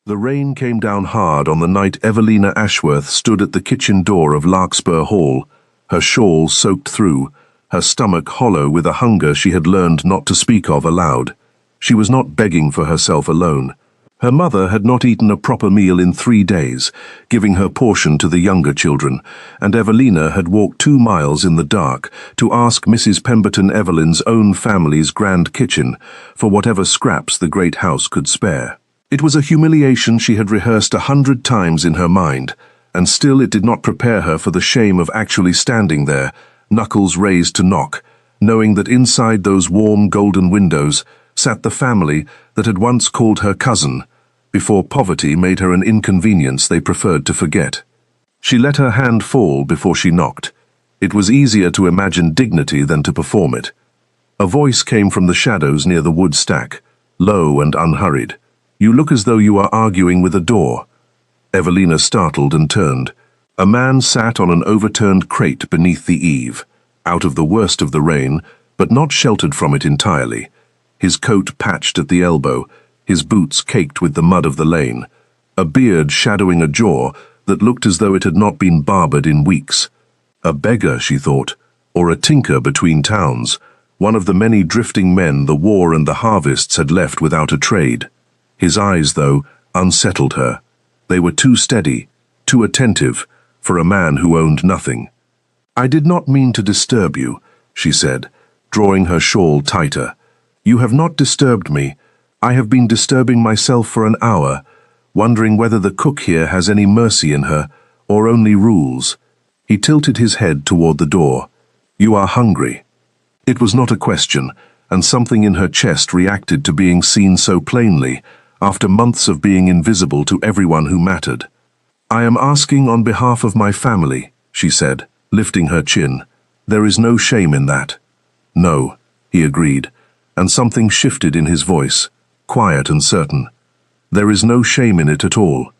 The rain came down hard on the night Evelina Ashworth stood at the kitchen door of Larkspur Hall, her shawl soaked through, her stomach hollow with a hunger she had learned not to speak of aloud. She was not begging for herself alone. Her mother had not eaten a proper meal in 3 days, giving her portion to the younger children, and Evelina had walked 2 miles in the dark to ask Mrs. Pemberton Evelyn's own family's grand kitchen for whatever scraps the great house could spare. It was a humiliation she had rehearsed 100 times in her mind, and still it did not prepare her for the shame of actually standing there, knuckles raised to knock, knowing that inside those warm golden windows sat the family that had once called her cousin, before poverty made her an inconvenience they preferred to forget. She let her hand fall before she knocked. It was easier to imagine dignity than to perform it. A voice came from the shadows near the wood stack, low and unhurried. "You look as though you are arguing with a door." Evelina startled and turned. A man sat on an overturned crate beneath the eave, out of the worst of the rain, but not sheltered from it entirely. His coat patched at the elbow, his boots caked with the mud of the lane, a beard shadowing a jaw that looked as though it had not been barbered in weeks. A beggar, she thought, or a tinker between towns, one of the many drifting men the war and the harvests had left without a trade. His eyes, though, unsettled her. They were too steady, too attentive, for a man who owned nothing. "I did not mean to disturb you," she said, drawing her shawl tighter. "You have not disturbed me. I have been disturbing myself for an hour, wondering whether the cook here has any mercy in her, or only rules." He tilted his head toward the door. "You are hungry." It was not a question, and something in her chest reacted to being seen so plainly, after months of being invisible to everyone who mattered. "I am asking on behalf of my family," she said, lifting her chin. "There is no shame in that." "No," he agreed, and something shifted in his voice, quiet and certain. "There is no shame in it at all."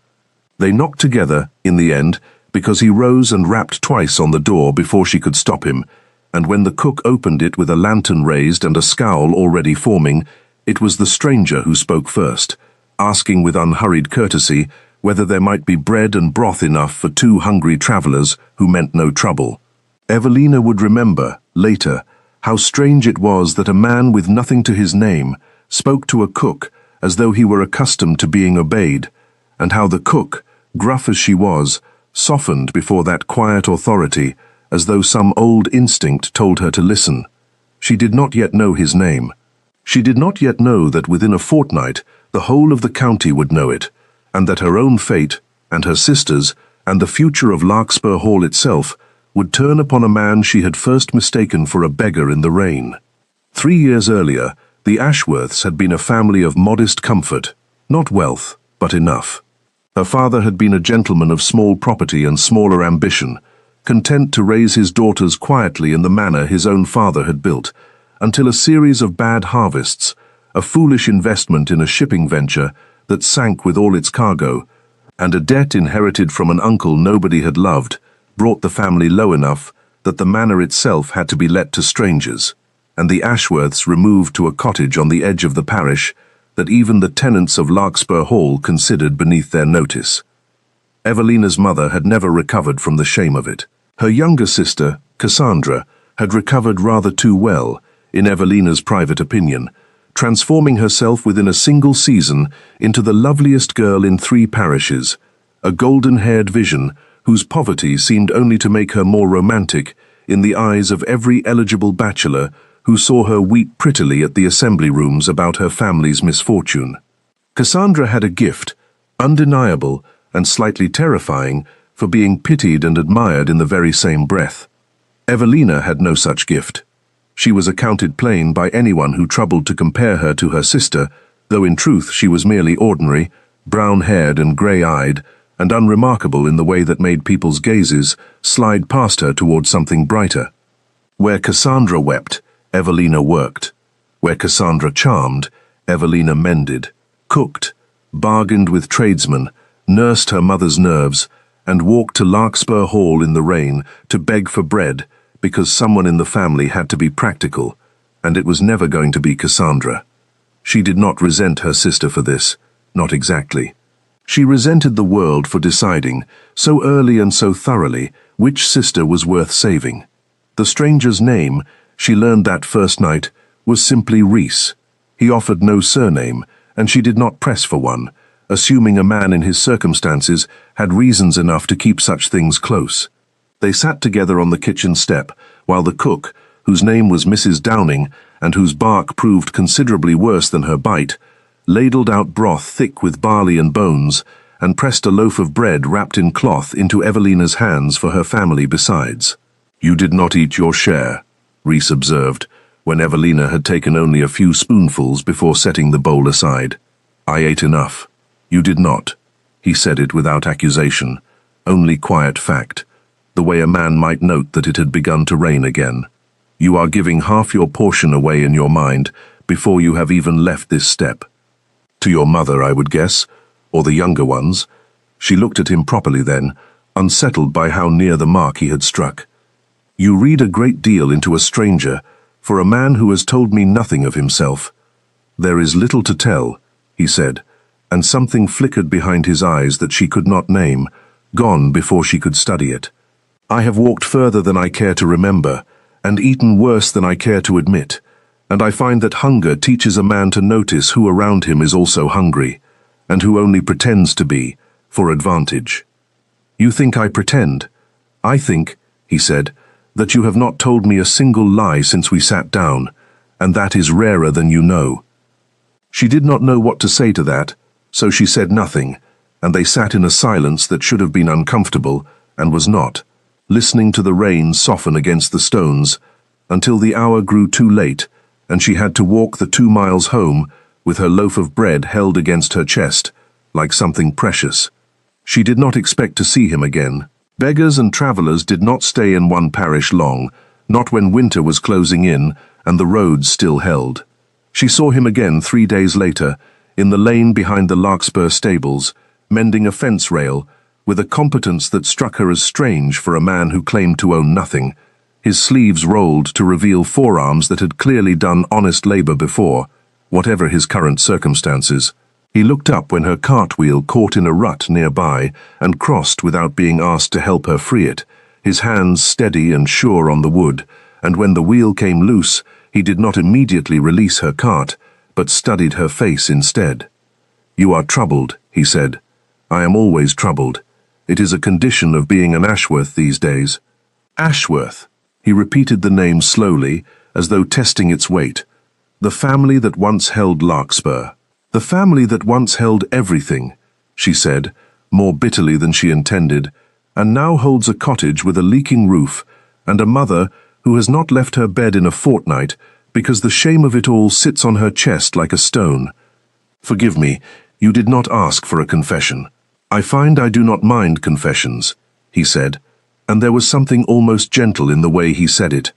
They knocked together, in the end, because he rose and rapped twice on the door before she could stop him, and when the cook opened it with a lantern raised and a scowl already forming, it was the stranger who spoke first, asking with unhurried courtesy whether there might be bread and broth enough for 2 hungry travelers who meant no trouble. Evelina would remember, later, how strange it was that a man with nothing to his name spoke to a cook as though he were accustomed to being obeyed, and how the cook, gruff as she was, softened before that quiet authority as though some old instinct told her to listen. She did not yet know his name. She did not yet know that within a fortnight the whole of the county would know it, and that her own fate, and her sister's, and the future of Larkspur Hall itself would turn upon a man she had first mistaken for a beggar in the rain. 3 years earlier, the Ashworths had been a family of modest comfort, not wealth, but enough. Her father had been a gentleman of small property and smaller ambition, content to raise his daughters quietly in the manner his own father had built, until a series of bad harvests, a foolish investment in a shipping venture that sank with all its cargo, and a debt inherited from an uncle nobody had loved, brought the family low enough that the manor itself had to be let to strangers, and the Ashworths removed to a cottage on the edge of the parish that even the tenants of Larkspur Hall considered beneath their notice. Evelina's mother had never recovered from the shame of it. Her younger sister, Cassandra, had recovered rather too well, in Evelina's private opinion, transforming herself within a single season into the loveliest girl in 3 parishes, a golden-haired vision whose poverty seemed only to make her more romantic in the eyes of every eligible bachelor who saw her weep prettily at the assembly rooms about her family's misfortune. Cassandra had a gift, undeniable and slightly terrifying, for being pitied and admired in the very same breath. Evelina had no such gift. She was accounted plain by anyone who troubled to compare her to her sister, though in truth she was merely ordinary, brown-haired and grey-eyed, and unremarkable in the way that made people's gazes slide past her toward something brighter. Where Cassandra wept, Evelina worked. Where Cassandra charmed, Evelina mended, cooked, bargained with tradesmen, nursed her mother's nerves, and walked to Larkspur Hall in the rain to beg for bread, because someone in the family had to be practical, and it was never going to be Cassandra. She did not resent her sister for this, not exactly. She resented the world for deciding, so early and so thoroughly, which sister was worth saving. The stranger's name, she learned that first night, was simply Reese. He offered no surname, and she did not press for one, assuming a man in his circumstances had reasons enough to keep such things close. They sat together on the kitchen step, while the cook, whose name was Mrs. Downing, and whose bark proved considerably worse than her bite, ladled out broth thick with barley and bones, and pressed a loaf of bread wrapped in cloth into Evelina's hands for her family besides. "You did not eat your share," Reese observed, when Evelina had taken only a few spoonfuls before setting the bowl aside. "I ate enough." "You did not." He said it without accusation, only quiet fact, the way a man might note that it had begun to rain again. "You are giving half your portion away in your mind before you have even left this step. To your mother, I would guess, or the younger ones." She looked at him properly then, unsettled by how near the mark he had struck. "You read a great deal into a stranger, for a man who has told me nothing of himself." "There is little to tell," he said, and something flickered behind his eyes that she could not name, gone before she could study it. "I have walked further than I care to remember, and eaten worse than I care to admit, and I find that hunger teaches a man to notice who around him is also hungry, and who only pretends to be, for advantage." "You think I pretend?" "I think," he said, "that you have not told me a single lie since we sat down, and that is rarer than you know." She did not know what to say to that, so she said nothing, and they sat in a silence that should have been uncomfortable, and was not, listening to the rain soften against the stones, until the hour grew too late, and she had to walk the 2 miles home with her loaf of bread held against her chest, like something precious. She did not expect to see him again. Beggars and travellers did not stay in one parish long, not when winter was closing in and the roads still held. She saw him again 3 days later, in the lane behind the Larkspur stables, mending a fence rail, with a competence that struck her as strange for a man who claimed to own nothing, his sleeves rolled to reveal forearms that had clearly done honest labour before, whatever his current circumstances. He looked up when her cartwheel caught in a rut nearby and crossed without being asked to help her free it, his hands steady and sure on the wood, and when the wheel came loose, he did not immediately release her cart, but studied her face instead. "You are troubled," he said. "I am always troubled. It is a condition of being an Ashworth these days." "Ashworth." He repeated the name slowly, as though testing its weight. "The family that once held Larkspur. The family that once held everything," she said, more bitterly than she intended, "and now holds a cottage with a leaking roof, and a mother who has not left her bed in a fortnight because the shame of it all sits on her chest like a stone. Forgive me, you did not ask for a confession." "I find I do not mind confessions," he said, and there was something almost gentle in the way he said it,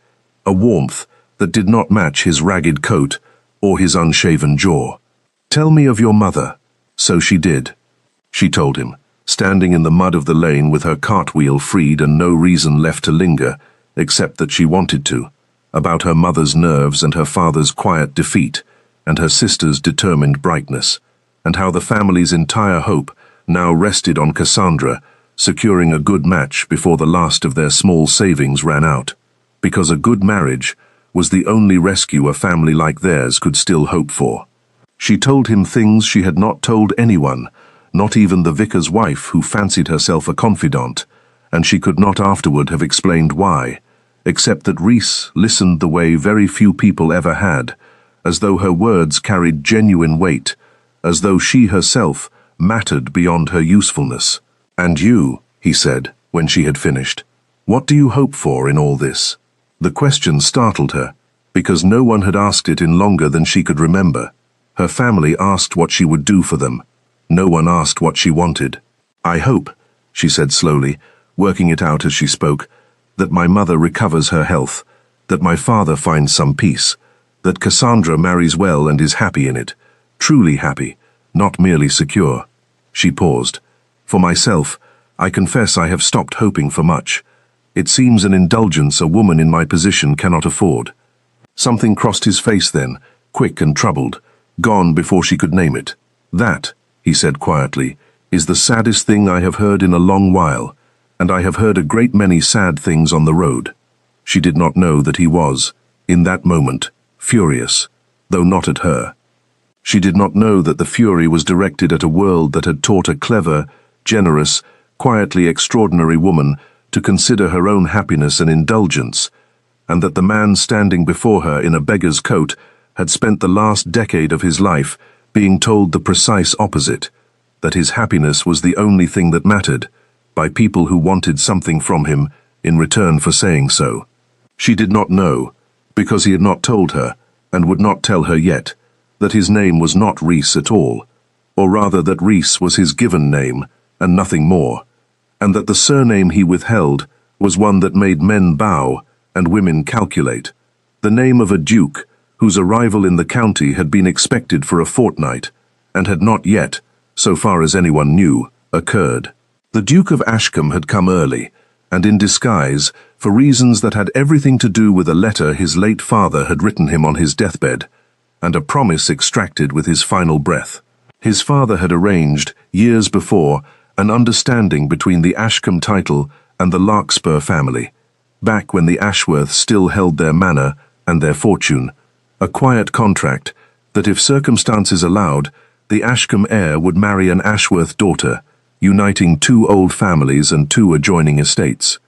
a warmth that did not match his ragged coat or his unshaven jaw. "Tell me of your mother." So she did. She told him, standing in the mud of the lane with her cartwheel freed and no reason left to linger, except that she wanted to, about her mother's nerves and her father's quiet defeat, and her sister's determined brightness, and how the family's entire hope now rested on Cassandra, securing a good match before the last of their small savings ran out, because a good marriage was the only rescue a family like theirs could still hope for. She told him things she had not told anyone, not even the vicar's wife who fancied herself a confidant, and she could not afterward have explained why, except that Reese listened the way very few people ever had, as though her words carried genuine weight, as though she herself mattered beyond her usefulness. "And you," he said, when she had finished, "what do you hope for in all this?" The question startled her, because no one had asked it in longer than she could remember. Her family asked what she would do for them. No one asked what she wanted. "I hope," she said slowly, working it out as she spoke, "that my mother recovers her health, that my father finds some peace, that Cassandra marries well and is happy in it, truly happy, not merely secure." She paused. "For myself, I confess I have stopped hoping for much. It seems an indulgence a woman in my position cannot afford." Something crossed his face then, quick and troubled, gone before she could name it. "That," he said quietly, is the saddest thing I have heard in a long while, and I have heard a great many sad things on the road." She did not know that he was, in that moment, furious, though not at her. She did not know that the fury was directed at a world that had taught a clever, generous, quietly extraordinary woman to consider her own happiness an indulgence, and that the man standing before her in a beggar's coat had spent the last decade of his life being told the precise opposite, that his happiness was the only thing that mattered, by people who wanted something from him in return for saying so. She did not know, because he had not told her, and would not tell her yet, that his name was not Rees at all, or rather that Rees was his given name, and nothing more, and that the surname he withheld was one that made men bow and women calculate, the name of a duke whose arrival in the county had been expected for a fortnight, and had not yet, so far as anyone knew, occurred. The Duke of Ashcombe had come early, and in disguise, for reasons that had everything to do with a letter his late father had written him on his deathbed, and a promise extracted with his final breath. His father had arranged, years before, an understanding between the Ashcombe title and the Larkspur family, back when the Ashworths still held their manor and their fortune, a quiet contract that if circumstances allowed, the Ashcombe heir would marry an Ashworth daughter, uniting two old families and two adjoining estates.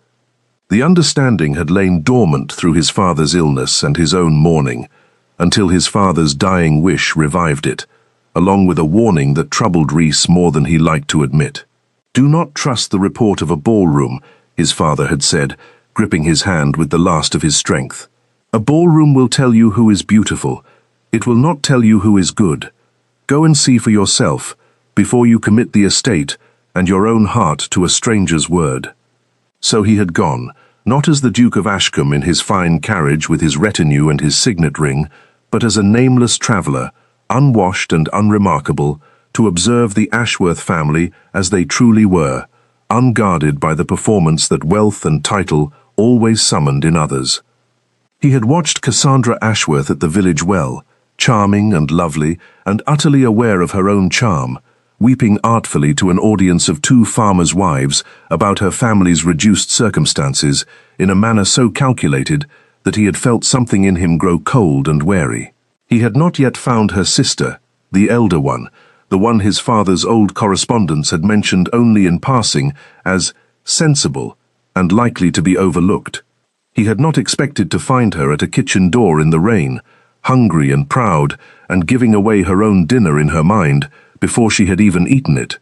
The understanding had lain dormant through his father's illness and his own mourning, until his father's dying wish revived it, along with a warning that troubled Rees more than he liked to admit. "Do not trust the report of a ballroom," his father had said, gripping his hand with the last of his strength. "A ballroom will tell you who is beautiful. It will not tell you who is good. Go and see for yourself, before you commit the estate and your own heart to a stranger's word." So he had gone, not as the Duke of Ashcombe in his fine carriage with his retinue and his signet ring, but as a nameless traveller, unwashed and unremarkable, to observe the Ashworth family as they truly were, unguarded by the performance that wealth and title always summoned in others. He had watched Cassandra Ashworth at the village well, charming and lovely and utterly aware of her own charm, weeping artfully to an audience of two farmers' wives about her family's reduced circumstances in a manner so calculated that he had felt something in him grow cold and wary. He had not yet found her sister, the elder one, the one his father's old correspondence had mentioned only in passing as sensible and likely to be overlooked. He had not expected to find her at a kitchen door in the rain, hungry and proud, and giving away her own dinner in her mind before she had even eaten it.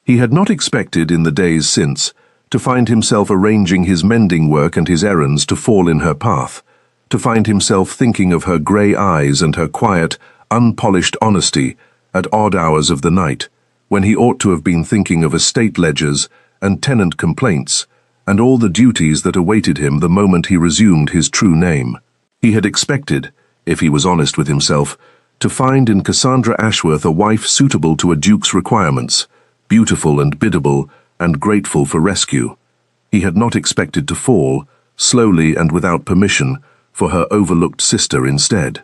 He had not expected, in the days since, to find himself arranging his mending work and his errands to fall in her path, to find himself thinking of her grey eyes and her quiet, unpolished honesty at odd hours of the night, when he ought to have been thinking of estate ledgers and tenant complaints, and all the duties that awaited him the moment he resumed his true name. He had expected, if he was honest with himself, to find in Cassandra Ashworth a wife suitable to a duke's requirements, beautiful and biddable, and grateful for rescue. He had not expected to fall, slowly and without permission, for her overlooked sister instead.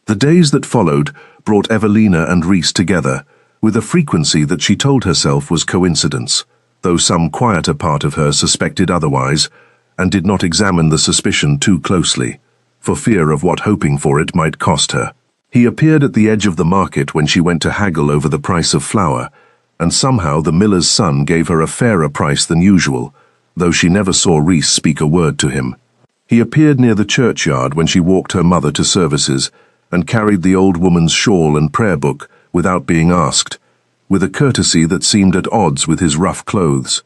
The days that followed brought Evelina and Rees together, with a frequency that she told herself was coincidence, though some quieter part of her suspected otherwise, and did not examine the suspicion too closely, for fear of what hoping for it might cost her. He appeared at the edge of the market when she went to haggle over the price of flour, and somehow the miller's son gave her a fairer price than usual, though she never saw Rees speak a word to him. He appeared near the churchyard when she walked her mother to services, and carried the old woman's shawl and prayer book without being asked, with a courtesy that seemed at odds with his rough clothes,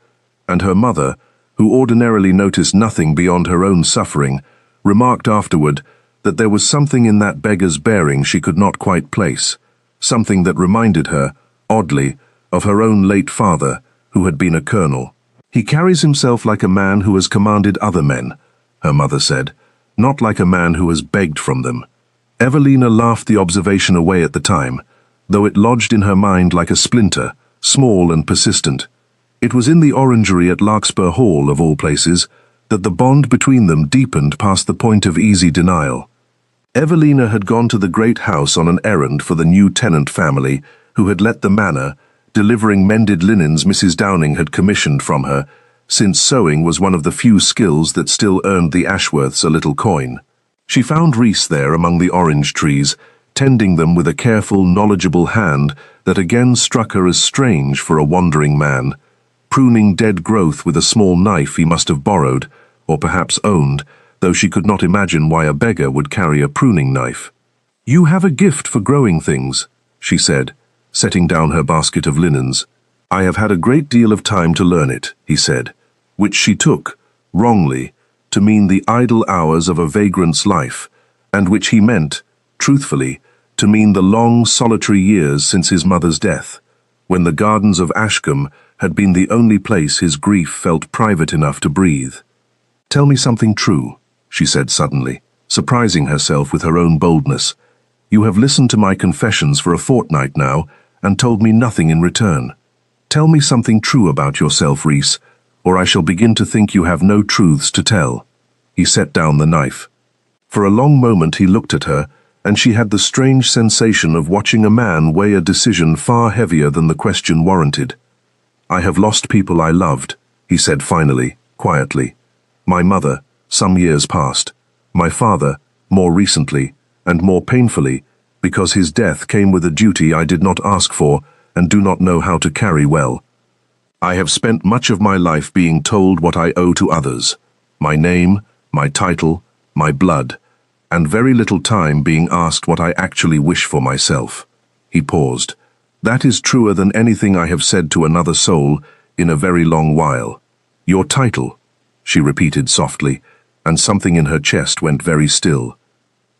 and her mother, who ordinarily noticed nothing beyond her own suffering, remarked afterward that there was something in that beggar's bearing she could not quite place, something that reminded her, oddly, of her own late father, who had been a colonel. "He carries himself like a man who has commanded other men," her mother said, "not like a man who has begged from them." Evelina laughed the observation away at the time, though it lodged in her mind like a splinter, small and persistent. It was in the orangery at Larkspur Hall, of all places, that the bond between them deepened past the point of easy denial. Evelina had gone to the great house on an errand for the new tenant family who had let the manor, delivering mended linens Mrs. Downing had commissioned from her, since sewing was one of the few skills that still earned the Ashworths a little coin. She found Rhys there among the orange trees, tending them with a careful, knowledgeable hand that again struck her as strange for a wandering man, pruning dead growth with a small knife he must have borrowed, or perhaps owned, though she could not imagine why a beggar would carry a pruning knife. "You have a gift for growing things," she said, setting down her basket of linens. "I have had a great deal of time to learn it," he said, which she took, wrongly, to mean the idle hours of a vagrant's life, and which he meant, truthfully, to mean the long, solitary years since his mother's death, when the gardens of Ashcombe had been the only place his grief felt private enough to breathe. "Tell me something true," she said suddenly, surprising herself with her own boldness. "You have listened to my confessions for a fortnight now, and told me nothing in return. Tell me something true about yourself, Rhys, or I shall begin to think you have no truths to tell." He set down the knife. For a long moment he looked at her, and she had the strange sensation of watching a man weigh a decision far heavier than the question warranted. "I have lost people I loved," he said finally, quietly. "My mother, some years past. My father, more recently, and more painfully, because his death came with a duty I did not ask for and do not know how to carry well. I have spent much of my life being told what I owe to others, my name, my title, my blood, and very little time being asked what I actually wish for myself." He paused. "That is truer than anything I have said to another soul in a very long while." "Your title," she repeated softly, and something in her chest went very still.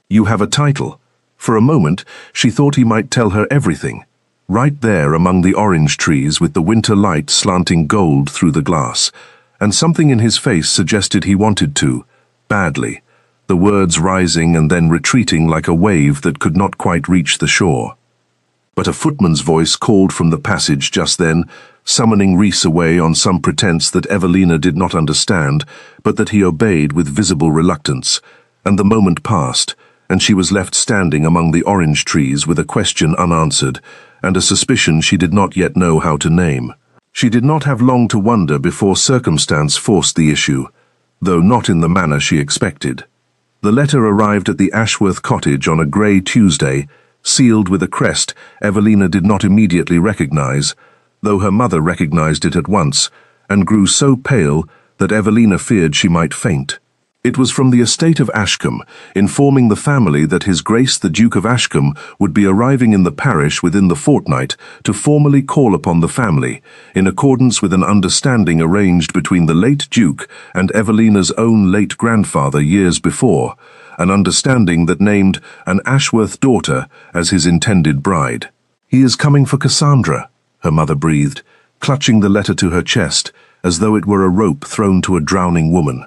"You have a title." For a moment, she thought he might tell her everything. Right there among the orange trees with the winter light slanting gold through the glass, and something in his face suggested he wanted to, badly, the words rising and then retreating like a wave that could not quite reach the shore. But a footman's voice called from the passage just then, summoning Rhys away on some pretense that Evelina did not understand, but that he obeyed with visible reluctance, and the moment passed, and she was left standing among the orange trees with a question unanswered, and a suspicion she did not yet know how to name. She did not have long to wonder before circumstance forced the issue, though not in the manner she expected. The letter arrived at the Ashworth cottage on a grey Tuesday, sealed with a crest Evelina did not immediately recognize, though her mother recognized it at once, and grew so pale that Evelina feared she might faint. It was from the estate of Ashcombe, informing the family that His Grace the Duke of Ashcombe would be arriving in the parish within the fortnight to formally call upon the family, in accordance with an understanding arranged between the late Duke and Evelina's own late grandfather years before, an understanding that named an Ashworth daughter as his intended bride. "He is coming for Cassandra," her mother breathed, clutching the letter to her chest, as though it were a rope thrown to a drowning woman.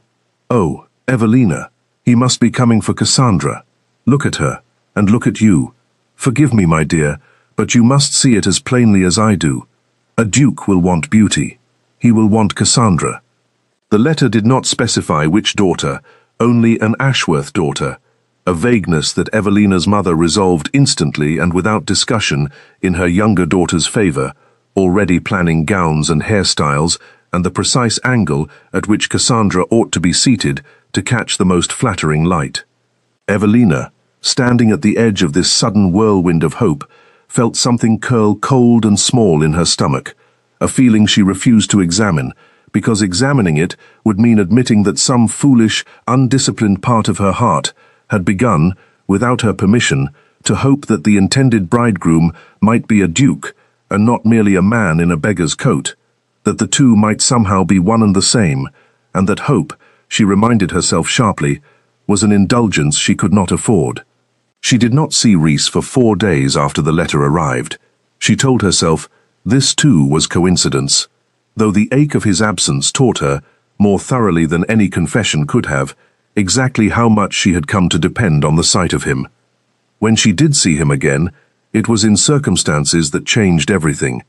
"Oh, Evelina, he must be coming for Cassandra. Look at her, and look at you. Forgive me, my dear, but you must see it as plainly as I do. A duke will want beauty. He will want Cassandra." The letter did not specify which daughter, only an Ashworth daughter, a vagueness that Evelina's mother resolved instantly and without discussion in her younger daughter's favor, already planning gowns and hairstyles and the precise angle at which Cassandra ought to be seated to catch the most flattering light. Evelina, standing at the edge of this sudden whirlwind of hope, felt something curl cold and small in her stomach, a feeling she refused to examine, because examining it would mean admitting that some foolish, undisciplined part of her heart had begun, without her permission, to hope that the intended bridegroom might be a duke, and not merely a man in a beggar's coat, that the two might somehow be one and the same, and that hope, she reminded herself sharply, was an indulgence she could not afford. She did not see Rhys for 4 days after the letter arrived. She told herself this too was coincidence, though the ache of his absence taught her, more thoroughly than any confession could have, exactly how much she had come to depend on the sight of him. When she did see him again, it was in circumstances that changed everything.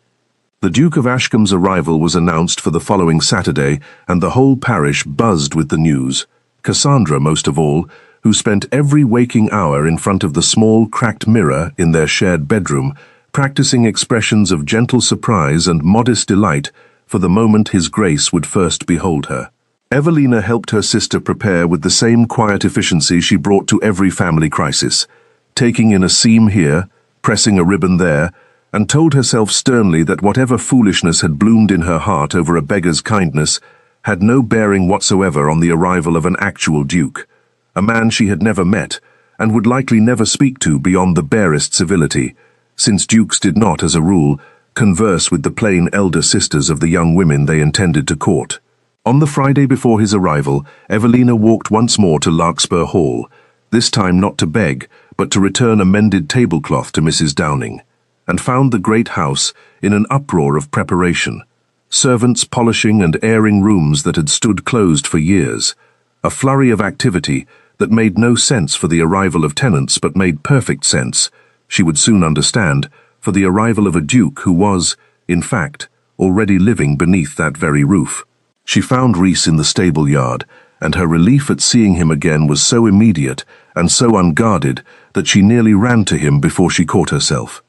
The Duke of Ashcombe's arrival was announced for the following Saturday, and the whole parish buzzed with the news. Cassandra, most of all, who spent every waking hour in front of the small, cracked mirror in their shared bedroom, practicing expressions of gentle surprise and modest delight for the moment his grace would first behold her. Evelina helped her sister prepare with the same quiet efficiency she brought to every family crisis, taking in a seam here, pressing a ribbon there, and told herself sternly that whatever foolishness had bloomed in her heart over a beggar's kindness had no bearing whatsoever on the arrival of an actual duke, a man she had never met and would likely never speak to beyond the barest civility, since dukes did not, as a rule, converse with the plain elder sisters of the young women they intended to court. On the Friday before his arrival, Evelina walked once more to Larkspur Hall, this time not to beg, but to return a mended tablecloth to Mrs. Downing, and found the great house in an uproar of preparation, servants polishing and airing rooms that had stood closed for years, a flurry of activity that made no sense for the arrival of tenants but made perfect sense, she would soon understand, for the arrival of a duke who was, in fact, already living beneath that very roof. She found Rhys in the stable yard, and her relief at seeing him again was so immediate and so unguarded that she nearly ran to him before she caught herself.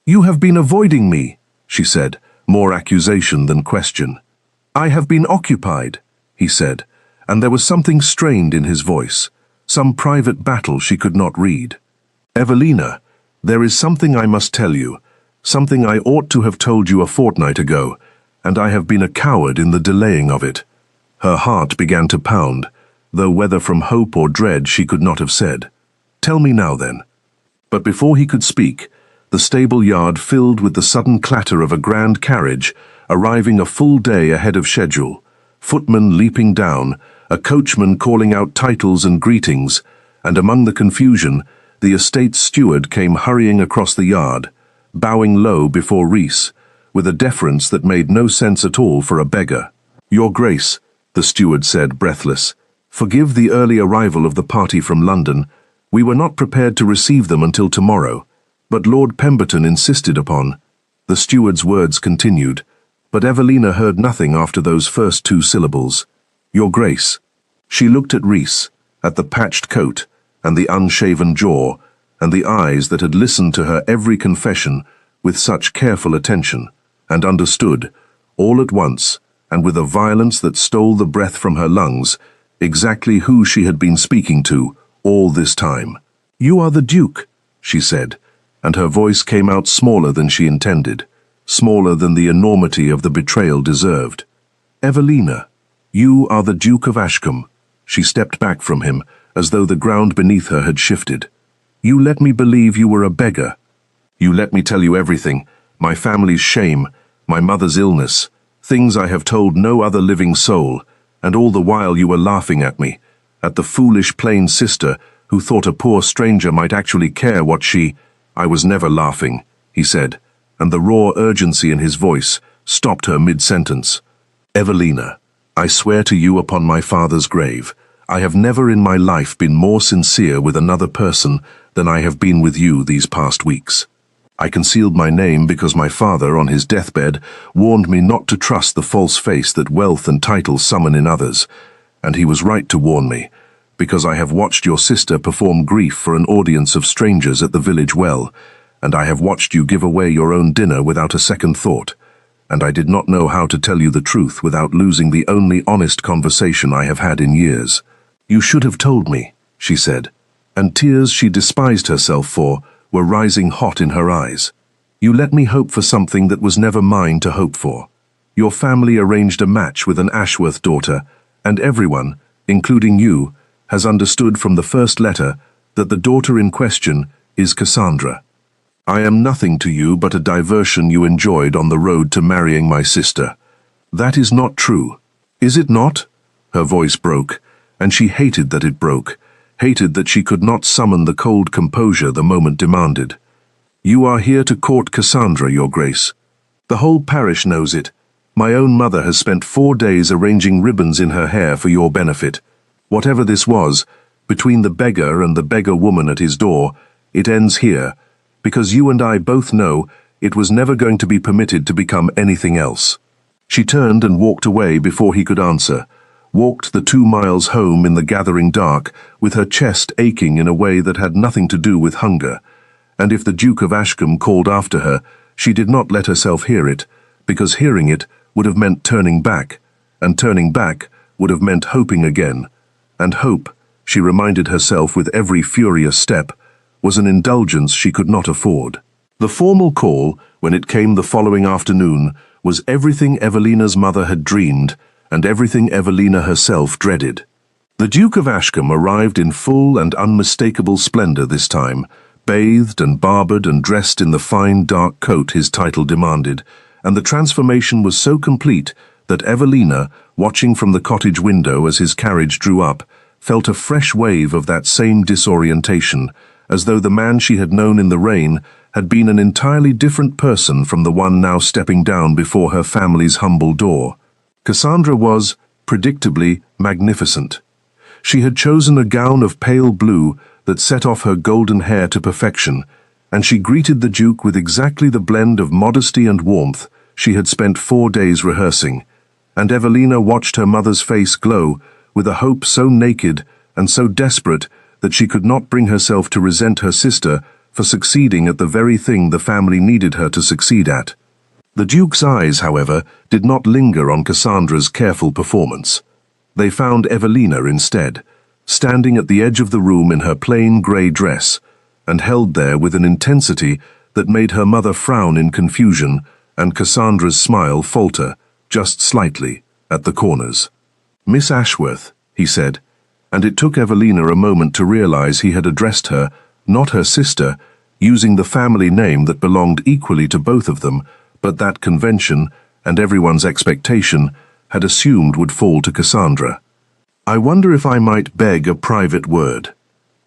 "You have been avoiding me," she said, more accusation than question. "I have been occupied," he said, and there was something strained in his voice, some private battle she could not read. "Evelina, there is something I must tell you, something I ought to have told you a fortnight ago, and I have been a coward in the delaying of it." Her heart began to pound, though whether from hope or dread she could not have said. "Tell me now, then." But before he could speak, the stable yard filled with the sudden clatter of a grand carriage, arriving a full day ahead of schedule, footmen leaping down, a coachman calling out titles and greetings, and among the confusion, the estate steward came hurrying across the yard, bowing low before Rhys, with a deference that made no sense at all for a beggar. "Your Grace," the steward said, breathless, "forgive the early arrival of the party from London. We were not prepared to receive them until tomorrow, but Lord Pemberton insisted upon—" The steward's words continued, but Evelina heard nothing after those first two syllables. "Your Grace." She looked at Rhys, at the patched coat, and the unshaven jaw, and the eyes that had listened to her every confession with such careful attention, and understood, all at once, and with a violence that stole the breath from her lungs, exactly who she had been speaking to all this time. "You are the Duke," she said, and her voice came out smaller than she intended, smaller than the enormity of the betrayal deserved. "Evelina, you are the Duke of Ashcombe." She stepped back from him, as though the ground beneath her had shifted. "You let me believe you were a beggar. You let me tell you everything, my family's shame, my mother's illness, things I have told no other living soul, and all the while you were laughing at me, at the foolish plain sister who thought a poor stranger might actually care what she—" "I was never laughing," he said, and the raw urgency in his voice stopped her mid-sentence. "Evelina, I swear to you upon my father's grave, I have never in my life been more sincere with another person than I have been with you these past weeks. I concealed my name because my father, on his deathbed, warned me not to trust the false face that wealth and title summon in others, and he was right to warn me, because I have watched your sister perform grief for an audience of strangers at the village well, and I have watched you give away your own dinner without a second thought, and I did not know how to tell you the truth without losing the only honest conversation I have had in years. You should have told me," she said, and tears she despised herself for were rising hot in her eyes. "You let me hope for something that was never mine to hope for. Your family arranged a match with an Ashworth daughter, and everyone, including you, has understood from the first letter that the daughter in question is Cassandra. I am nothing to you but a diversion you enjoyed on the road to marrying my sister. That is not true. Is it not?" Her voice broke, and she hated that it broke, hated that she could not summon the cold composure the moment demanded. "You are here to court Cassandra, Your Grace. The whole parish knows it. My own mother has spent 4 days arranging ribbons in her hair for your benefit. Whatever this was, between the beggar and the beggar woman at his door, it ends here, because you and I both know it was never going to be permitted to become anything else." She turned and walked away before he could answer, walked the 2 miles home in the gathering dark with her chest aching in a way that had nothing to do with hunger, and if the Duke of Ashcombe called after her, she did not let herself hear it, because hearing it would have meant turning back, and turning back would have meant hoping again, and hope, she reminded herself with every furious step, was an indulgence she could not afford. The formal call, when it came the following afternoon, was everything Evelina's mother had dreamed, and everything Evelina herself dreaded. The Duke of Ashcombe arrived in full and unmistakable splendor this time, bathed and barbered and dressed in the fine dark coat his title demanded, and the transformation was so complete that Evelina, watching from the cottage window as his carriage drew up, felt a fresh wave of that same disorientation, as though the man she had known in the rain had been an entirely different person from the one now stepping down before her family's humble door. Cassandra was, predictably, magnificent. She had chosen a gown of pale blue that set off her golden hair to perfection, and she greeted the Duke with exactly the blend of modesty and warmth she had spent 4 days rehearsing, and Evelina watched her mother's face glow with a hope so naked and so desperate that she could not bring herself to resent her sister for succeeding at the very thing the family needed her to succeed at. The Duke's eyes, however, did not linger on Cassandra's careful performance. They found Evelina instead, standing at the edge of the room in her plain grey dress, and held there with an intensity that made her mother frown in confusion and Cassandra's smile falter, just slightly, at the corners. "Miss Ashworth," he said, and it took Evelina a moment to realize he had addressed her, not her sister, using the family name that belonged equally to both of them, but that convention, and everyone's expectation, had assumed would fall to Cassandra. "I wonder if I might beg a private word."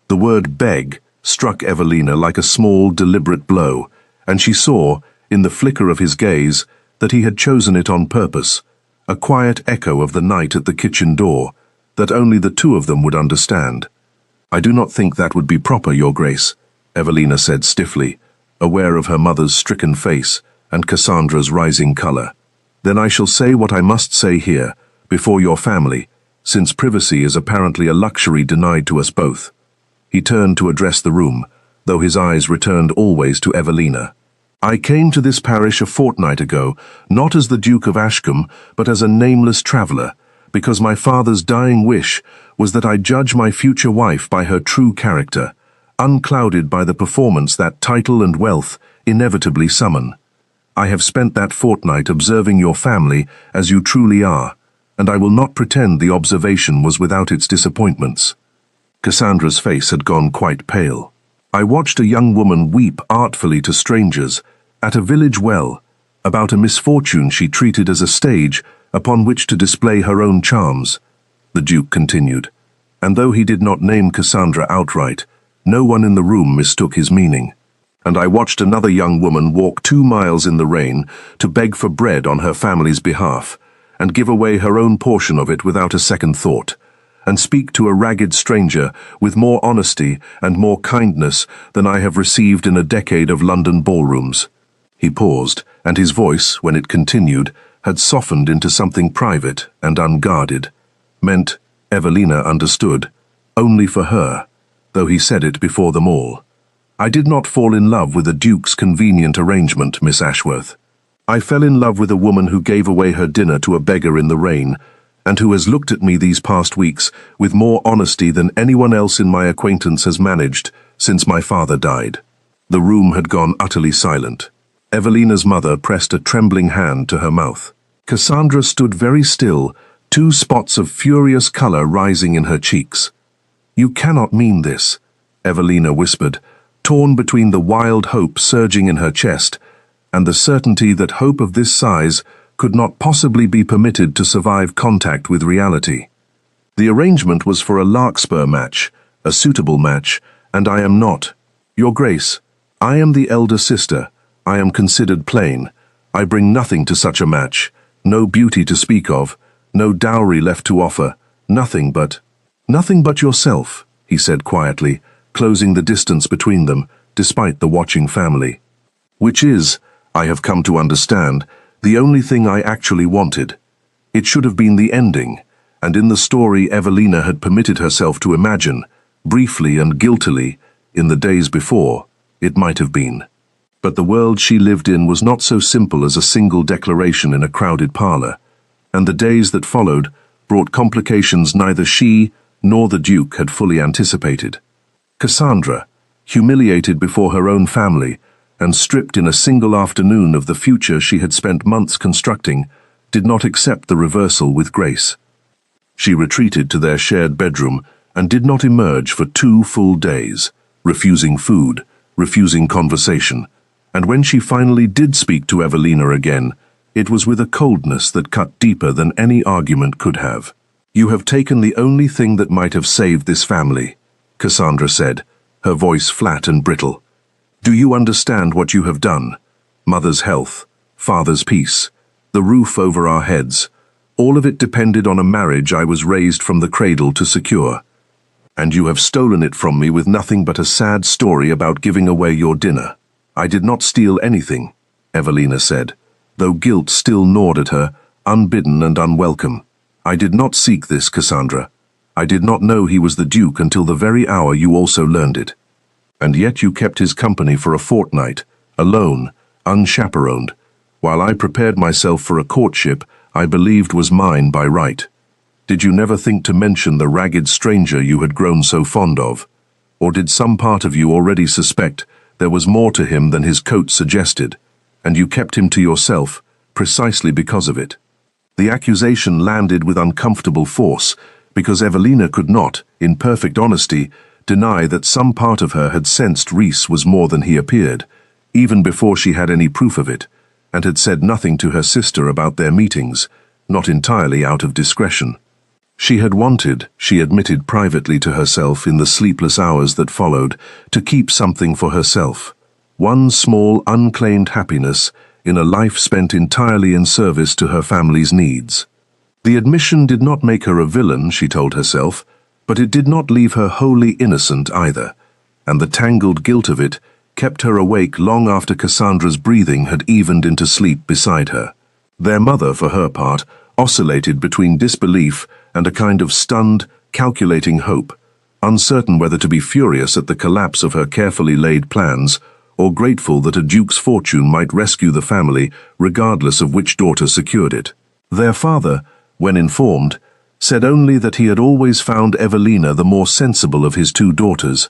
The word beg struck Evelina like a small, deliberate blow, and she saw, in the flicker of his gaze, that he had chosen it on purpose, a quiet echo of the night at the kitchen door, that only the two of them would understand. "I do not think that would be proper, Your Grace," Evelina said stiffly, aware of her mother's stricken face and Cassandra's rising color. "Then I shall say what I must say here, before your family, since privacy is apparently a luxury denied to us both." He turned to address the room, though his eyes returned always to Evelina. "I came to this parish a fortnight ago, not as the Duke of Ashcombe, but as a nameless traveller, because my father's dying wish was that I judge my future wife by her true character, unclouded by the performance that title and wealth inevitably summon. I have spent that fortnight observing your family as you truly are, and I will not pretend the observation was without its disappointments." Cassandra's face had gone quite pale. "I watched a young woman weep artfully to strangers, at a village well, about a misfortune she treated as a stage upon which to display her own charms," the Duke continued, and though he did not name Cassandra outright, no one in the room mistook his meaning. "And I watched another young woman walk 2 miles in the rain to beg for bread on her family's behalf, and give away her own portion of it without a second thought, and speak to a ragged stranger with more honesty and more kindness than I have received in a decade of London ballrooms." He paused, and his voice, when it continued, had softened into something private and unguarded, meant, Evelina understood, only for her, though he said it before them all. "I did not fall in love with the Duke's convenient arrangement, Miss Ashworth. I fell in love with a woman who gave away her dinner to a beggar in the rain, and who has looked at me these past weeks with more honesty than anyone else in my acquaintance has managed since my father died." The room had gone utterly silent. Evelina's mother pressed a trembling hand to her mouth. Cassandra stood very still, 2 spots of furious color rising in her cheeks. "You cannot mean this," Evelina whispered, torn between the wild hope surging in her chest and the certainty that hope of this size could not possibly be permitted to survive contact with reality. "The arrangement was for a larkspur match, a suitable match, and I am not. Your Grace, I am the elder sister. I am considered plain. I bring nothing to such a match, no beauty to speak of, no dowry left to offer, nothing but yourself," he said quietly, closing the distance between them, despite the watching family. "Which is, I have come to understand, the only thing I actually wanted. It should have been the ending, and in the story Evelina had permitted herself to imagine, briefly and guiltily, in the days before, It might have been. But the world she lived in was not so simple as a single declaration in a crowded parlor, and the days that followed brought complications neither she nor the Duke had fully anticipated. Cassandra, humiliated before her own family and stripped in a single afternoon of the future she had spent months constructing, did not accept the reversal with grace. She retreated to their shared bedroom and did not emerge for 2 full days, refusing food, refusing conversation, and when she finally did speak to Evelina again, it was with a coldness that cut deeper than any argument could have. "You have taken the only thing that might have saved this family," Cassandra said, her voice flat and brittle. "Do you understand what you have done? Mother's health, father's peace, the roof over our heads. All of it depended on a marriage I was raised from the cradle to secure. And you have stolen it from me with nothing but a sad story about giving away your dinner." "I did not steal anything," Evelina said, though guilt still gnawed at her, unbidden and unwelcome. "I did not seek this, Cassandra. I did not know he was the Duke until the very hour you also learned it. And yet you kept his company for a fortnight, alone, unchaperoned, while I prepared myself for a courtship I believed was mine by right. Did you never think to mention the ragged stranger you had grown so fond of? Or did some part of you already suspect there was more to him than his coat suggested, and you kept him to yourself precisely because of it?" The accusation landed with uncomfortable force, because Evelina could not, in perfect honesty, deny that some part of her had sensed Rhys was more than he appeared, even before she had any proof of it, and had said nothing to her sister about their meetings, not entirely out of discretion. She had wanted, she admitted privately to herself in the sleepless hours that followed, to keep something for herself. One small, unclaimed happiness in a life spent entirely in service to her family's needs. The admission did not make her a villain, she told herself, but it did not leave her wholly innocent either, and the tangled guilt of it kept her awake long after Cassandra's breathing had evened into sleep beside her. Their mother, for her part, oscillated between disbelief and a kind of stunned, calculating hope, uncertain whether to be furious at the collapse of her carefully laid plans or grateful that a duke's fortune might rescue the family regardless of which daughter secured it. Their father, when informed, said only that he had always found Evelina the more sensible of his 2 daughters,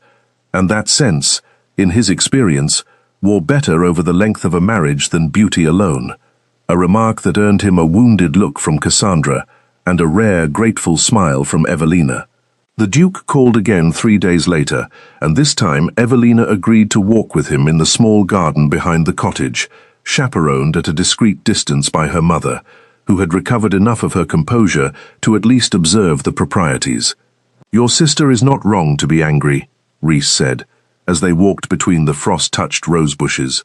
and that sense, in his experience, wore better over the length of a marriage than beauty alone, a remark that earned him a wounded look from Cassandra and a rare, grateful smile from Evelina. The Duke called again 3 days later, and this time Evelina agreed to walk with him in the small garden behind the cottage, chaperoned at a discreet distance by her mother, who had recovered enough of her composure to at least observe the proprieties. "Your sister is not wrong to be angry," Rhys said, as they walked between the frost-touched rose bushes.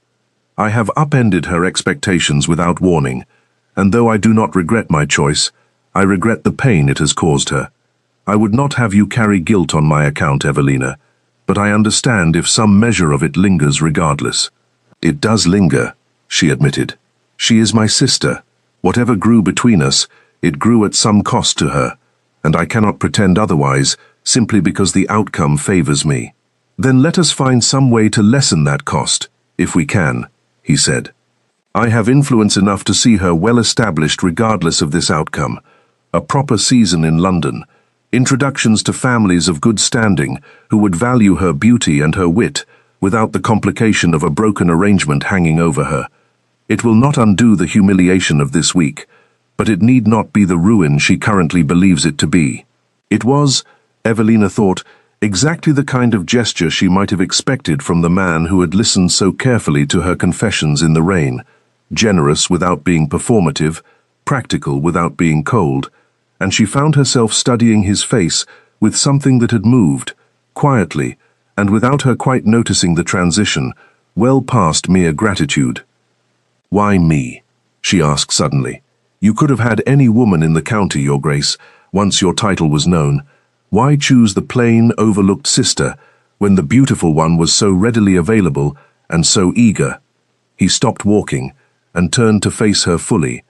"I have upended her expectations without warning, and though I do not regret my choice, I regret the pain it has caused her. I would not have you carry guilt on my account, Evelina, but I understand if some measure of it lingers regardless." "It does linger," she admitted. "She is my sister. Whatever grew between us, it grew at some cost to her, and I cannot pretend otherwise simply because the outcome favors me." "Then let us find some way to lessen that cost, if we can," he said. "I have influence enough to see her well established regardless of this outcome. A proper season in London, introductions to families of good standing who would value her beauty and her wit without the complication of a broken arrangement hanging over her. It will not undo the humiliation of this week, but it need not be the ruin she currently believes it to be." It was, Evelina thought, exactly the kind of gesture she might have expected from the man who had listened so carefully to her confessions in the rain, generous without being performative, practical without being cold, and she found herself studying his face with something that had moved, quietly, and without her quite noticing the transition, well past mere gratitude. "Why me?" she asked suddenly. "You could have had any woman in the county, Your Grace, once your title was known. Why choose the plain, overlooked sister, when the beautiful one was so readily available and so eager?" He stopped walking and turned to face her fully,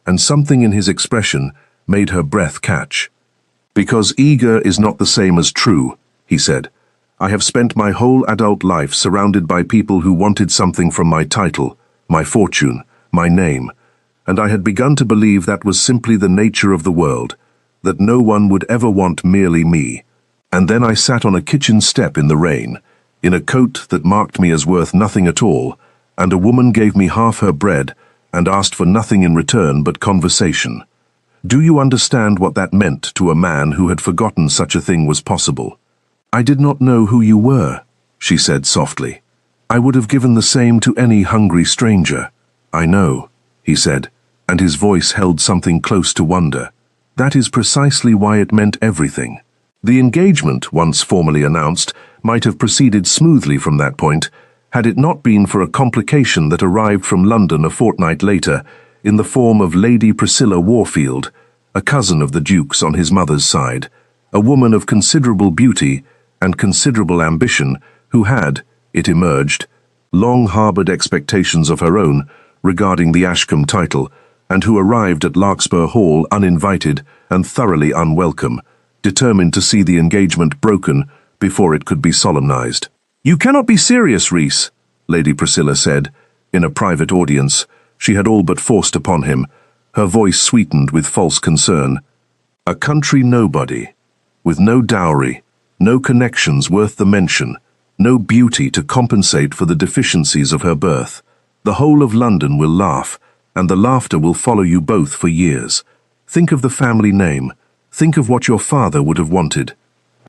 and something in his expression made her breath catch. "Because eager is not the same as true," he said. I have spent my whole adult life surrounded by people who wanted something from my title, my fortune, my name, and I had begun to believe that was simply the nature of the world, that no one would ever want merely me. And then I sat on a kitchen step in the rain, in a coat that marked me as worth nothing at all, and a woman gave me half her bread and asked for nothing in return but conversation. Do you understand what that meant to a man who had forgotten such a thing was possible? I did not know who you were, she said softly. I would have given the same to any hungry stranger. I know, he said, and his voice held something close to wonder. That is precisely why it meant everything. The engagement, once formally announced, might have proceeded smoothly from that point, had it not been for a complication that arrived from London a fortnight later, in the form of Lady Priscilla Warfield, a cousin of the Duke's on his mother's side, a woman of considerable beauty and considerable ambition who had, it emerged, long harboured expectations of her own regarding the Ashcombe title, and who arrived at Larkspur Hall uninvited and thoroughly unwelcome, determined to see the engagement broken before it could be solemnized. You cannot be serious, Rhys, Lady Priscilla said, in a private audience she had all but forced upon him, her voice sweetened with false concern. A country nobody, with no dowry, no connections worth the mention, no beauty to compensate for the deficiencies of her birth. The whole of London will laugh, and the laughter will follow you both for years. Think of the family name. Think of what your father would have wanted.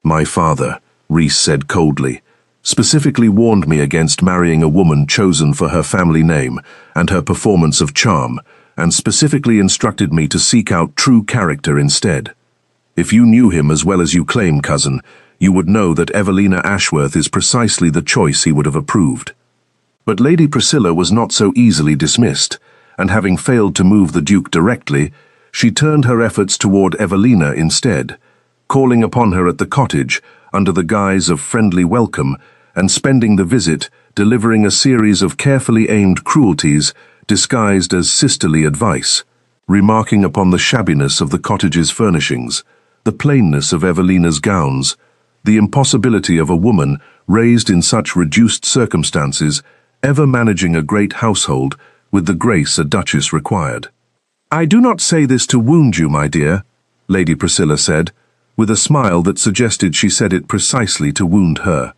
My father, Rhys said coldly, specifically warned me against marrying a woman chosen for her family name and her performance of charm, and specifically instructed me to seek out true character instead. If you knew him as well as you claim, cousin, you would know that Evelina Ashworth is precisely the choice he would have approved. But Lady Priscilla was not so easily dismissed, and having failed to move the Duke directly, she turned her efforts toward Evelina instead, calling upon her at the cottage under the guise of friendly welcome and spending the visit delivering a series of carefully aimed cruelties disguised as sisterly advice, remarking upon the shabbiness of the cottage's furnishings, the plainness of Evelina's gowns, the impossibility of a woman raised in such reduced circumstances ever managing a great household with the grace a duchess required. I do not say this to wound you, my dear, Lady Priscilla said, with a smile that suggested she said it precisely to wound her.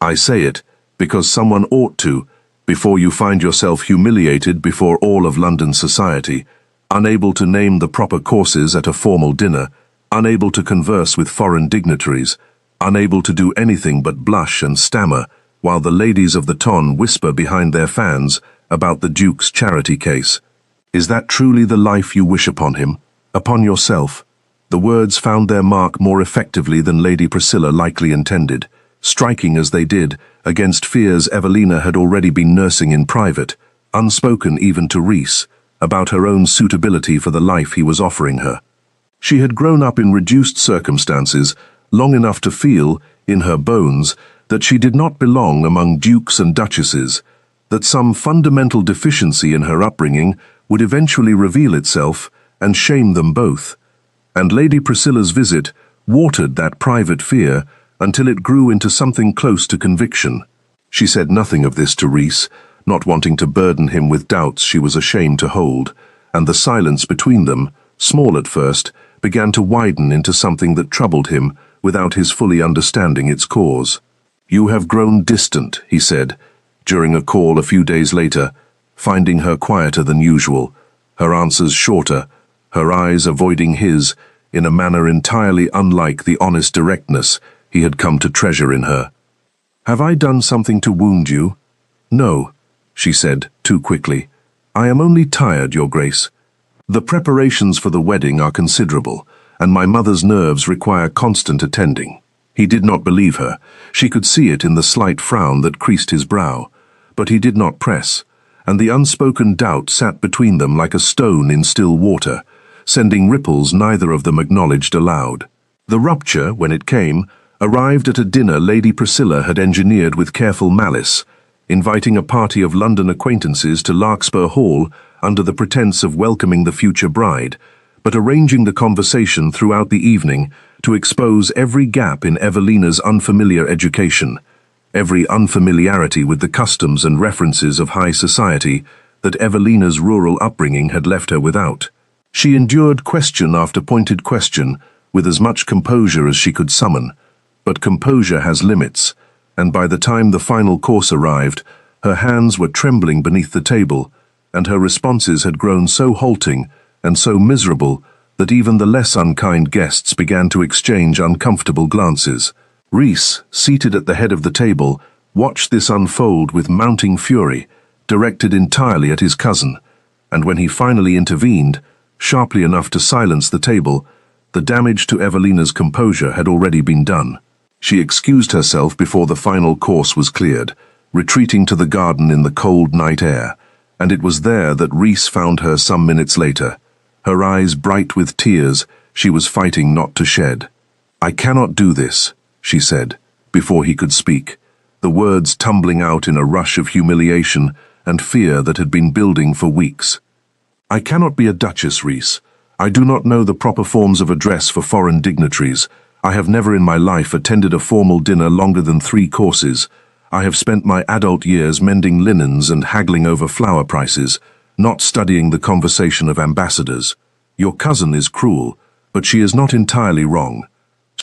I say it because someone ought to, before you find yourself humiliated before all of London society, unable to name the proper courses at a formal dinner, unable to converse with foreign dignitaries, unable to do anything but blush and stammer, while the ladies of the ton whisper behind their fans about the Duke's charity case. Is that truly the life you wish upon him, upon yourself? The words found their mark more effectively than Lady Priscilla likely intended, striking as they did against fears Evelina had already been nursing in private, unspoken even to Rhys, about her own suitability for the life he was offering her. She had grown up in reduced circumstances, long enough to feel, in her bones, that she did not belong among dukes and duchesses, that some fundamental deficiency in her upbringing would eventually reveal itself and shame them both. And Lady Priscilla's visit watered that private fear until it grew into something close to conviction. She said nothing of this to Rhys, not wanting to burden him with doubts she was ashamed to hold, and the silence between them, small at first, began to widen into something that troubled him without his fully understanding its cause. You have grown distant, he said, during a call a few days later, finding her quieter than usual, her answers shorter, her eyes avoiding his in a manner entirely unlike the honest directness he had come to treasure in her. Have I done something to wound you? No, she said, too quickly. I am only tired, Your Grace. The preparations for the wedding are considerable, and my mother's nerves require constant attending. He did not believe her. She could see it in the slight frown that creased his brow, but he did not press, and the unspoken doubt sat between them like a stone in still water, sending ripples neither of them acknowledged aloud. The rupture, when it came, arrived at a dinner Lady Priscilla had engineered with careful malice, inviting a party of London acquaintances to Larkspur Hall under the pretense of welcoming the future bride, but arranging the conversation throughout the evening to expose every gap in Evelina's unfamiliar education, every unfamiliarity with the customs and references of high society that Evelina's rural upbringing had left her without. She endured question after pointed question with as much composure as she could summon, but composure has limits, and by the time the final course arrived, her hands were trembling beneath the table, and her responses had grown so halting and so miserable that even the less unkind guests began to exchange uncomfortable glances. Rhys, seated at the head of the table, watched this unfold with mounting fury, directed entirely at his cousin, and when he finally intervened, sharply enough to silence the table, the damage to Evelina's composure had already been done. She excused herself before the final course was cleared, retreating to the garden in the cold night air, and it was there that Rhys found her some minutes later. Her eyes bright with tears, she was fighting not to shed. "I cannot do this," she said, before he could speak, the words tumbling out in a rush of humiliation and fear that had been building for weeks. "I cannot be a duchess, Rhys. I do not know the proper forms of address for foreign dignitaries. I have never in my life attended a formal dinner longer than 3 courses. I have spent my adult years mending linens and haggling over flower prices, not studying the conversation of ambassadors. Your cousin is cruel, but she is not entirely wrong.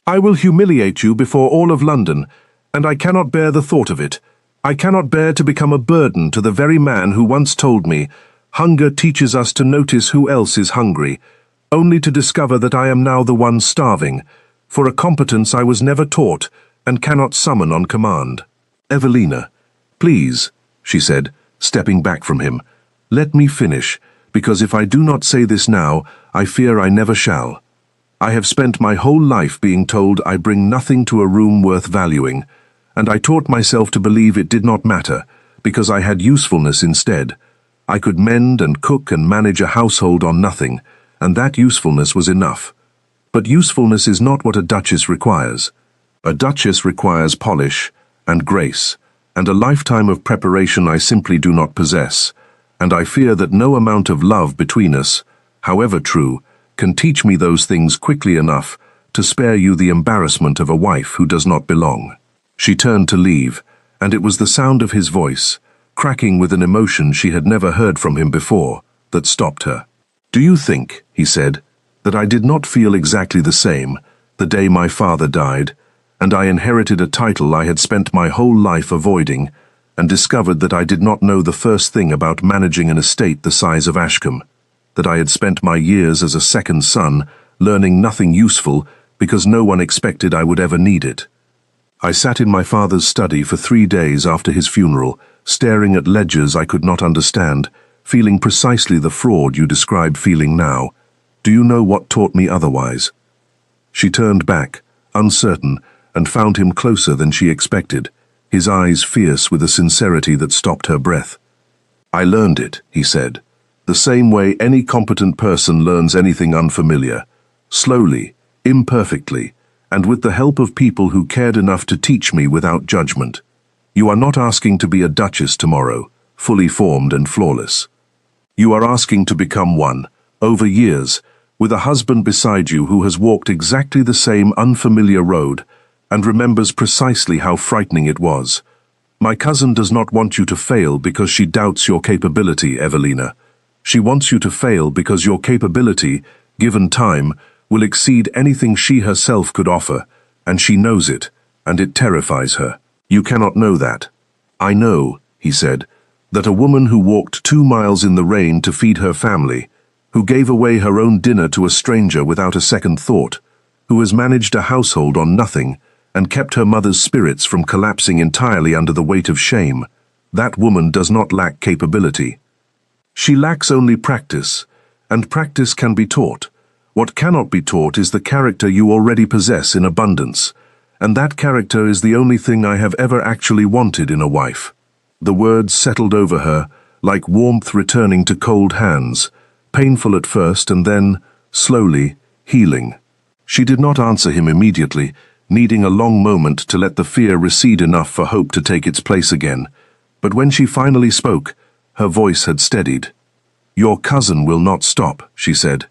I will humiliate you before all of London, and I cannot bear the thought of it. I cannot bear to become a burden to the very man who once told me, 'Hunger teaches us to notice who else is hungry,' only to discover that I am now the one starving, for a competence I was never taught and cannot summon on command." "Evelina, please," she said, stepping back from him, "let me finish, because if I do not say this now, I fear I never shall. I have spent my whole life being told I bring nothing to a room worth valuing, and I taught myself to believe it did not matter, because I had usefulness instead. I could mend and cook and manage a household on nothing, and that usefulness was enough. But usefulness is not what a duchess requires. A duchess requires polish and grace, and a lifetime of preparation I simply do not possess, and I fear that no amount of love between us, however true, can teach me those things quickly enough to spare you the embarrassment of a wife who does not belong." She turned to leave, and it was the sound of his voice, cracking with an emotion she had never heard from him before, that stopped her. "Do you think," he said, "that I did not feel exactly the same the day my father died, and I inherited a title I had spent my whole life avoiding, and discovered that I did not know the first thing about managing an estate the size of Ashcombe, that I had spent my years as a second son learning nothing useful because no one expected I would ever need it? I sat in my father's study for 3 days after his funeral, staring at ledgers I could not understand, feeling precisely the fraud you describe feeling now. Do you know what taught me otherwise?" She turned back, uncertain, and found him closer than she expected, his eyes fierce with a sincerity that stopped her breath. "I learned it," he said, "the same way any competent person learns anything unfamiliar, slowly, imperfectly, and with the help of people who cared enough to teach me without judgment. You are not asking to be a duchess tomorrow, fully formed and flawless. You are asking to become one, over years, with a husband beside you who has walked exactly the same unfamiliar road and remembers precisely how frightening it was. My cousin does not want you to fail because she doubts your capability, Evelina. She wants you to fail because your capability, given time, will exceed anything she herself could offer, and she knows it, and it terrifies her. You cannot know that." "I know," he said, "that a woman who walked 2 miles in the rain to feed her family, who gave away her own dinner to a stranger without a second thought, who has managed a household on nothing, and kept her mother's spirits from collapsing entirely under the weight of shame, that woman does not lack capability. She lacks only practice, and practice can be taught. What cannot be taught is the character you already possess in abundance, and that character is the only thing I have ever actually wanted in a wife." The words settled over her, like warmth returning to cold hands, painful at first and then, slowly, healing. She did not answer him immediately, needing a long moment to let the fear recede enough for hope to take its place again. But when she finally spoke, her voice had steadied. "Your cousin will not stop," she said,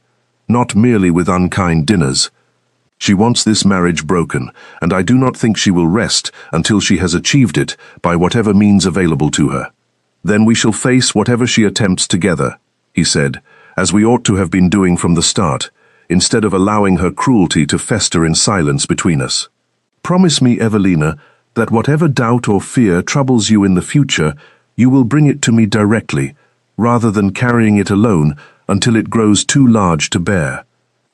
"not merely with unkind dinners. She wants this marriage broken, and I do not think she will rest until she has achieved it by whatever means available to her. Then we shall face whatever she attempts together, he said, as we ought to have been doing from the start, instead of allowing her cruelty to fester in silence between us. Promise me, Evelina, that whatever doubt or fear troubles you in the future, you will bring it to me directly, rather than carrying it alone until it grows too large to bear.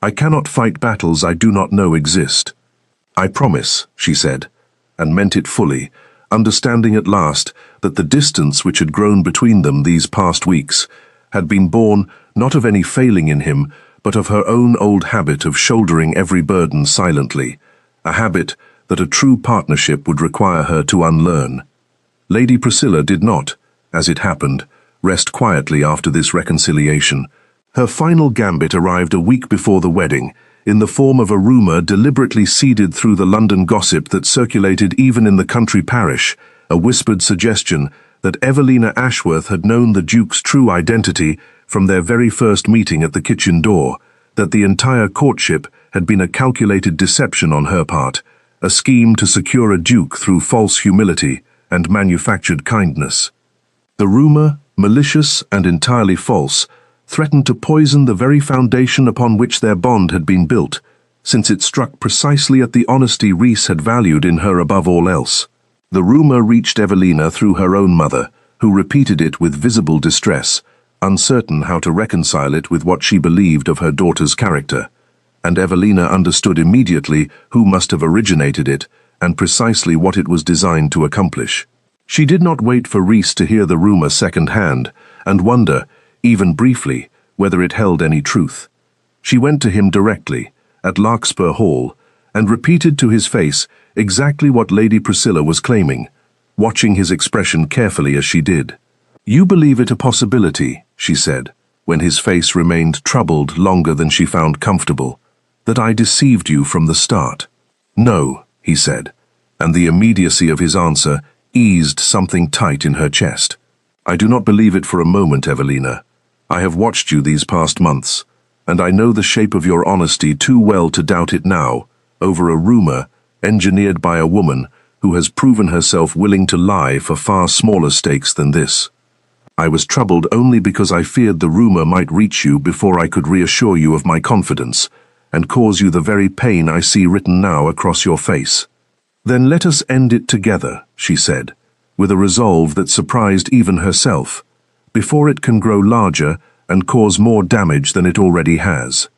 I cannot fight battles I do not know exist. I promise, she said, and meant it fully, understanding at last that the distance which had grown between them these past weeks had been born not of any failing in him, but of her own old habit of shouldering every burden silently, a habit that a true partnership would require her to unlearn. Lady Priscilla did not, as it happened, rest quietly after this reconciliation. Her final gambit arrived a week before the wedding, in the form of a rumour deliberately seeded through the London gossip that circulated even in the country parish, a whispered suggestion that Evelina Ashworth had known the Duke's true identity from their very first meeting at the kitchen door, that the entire courtship had been a calculated deception on her part, a scheme to secure a Duke through false humility and manufactured kindness. The rumour, malicious and entirely false, threatened to poison the very foundation upon which their bond had been built, since it struck precisely at the honesty Rhys had valued in her above all else. The rumour reached Evelina through her own mother, who repeated it with visible distress, uncertain how to reconcile it with what she believed of her daughter's character, and Evelina understood immediately who must have originated it and precisely what it was designed to accomplish. She did not wait for Rhys to hear the rumour second-hand and wonder, even briefly, whether it held any truth. She went to him directly, at Larkspur Hall, and repeated to his face exactly what Lady Priscilla was claiming, watching his expression carefully as she did. "You believe it a possibility," she said, when his face remained troubled longer than she found comfortable, "that I deceived you from the start." "No," he said, and the immediacy of his answer eased something tight in her chest. "I do not believe it for a moment, Evelina. I have watched you these past months, and I know the shape of your honesty too well to doubt it now, over a rumour engineered by a woman who has proven herself willing to lie for far smaller stakes than this. I was troubled only because I feared the rumour might reach you before I could reassure you of my confidence, and cause you the very pain I see written now across your face." "Then let us end it together," she said, with a resolve that surprised even herself, "before it can grow larger and cause more damage than it already has."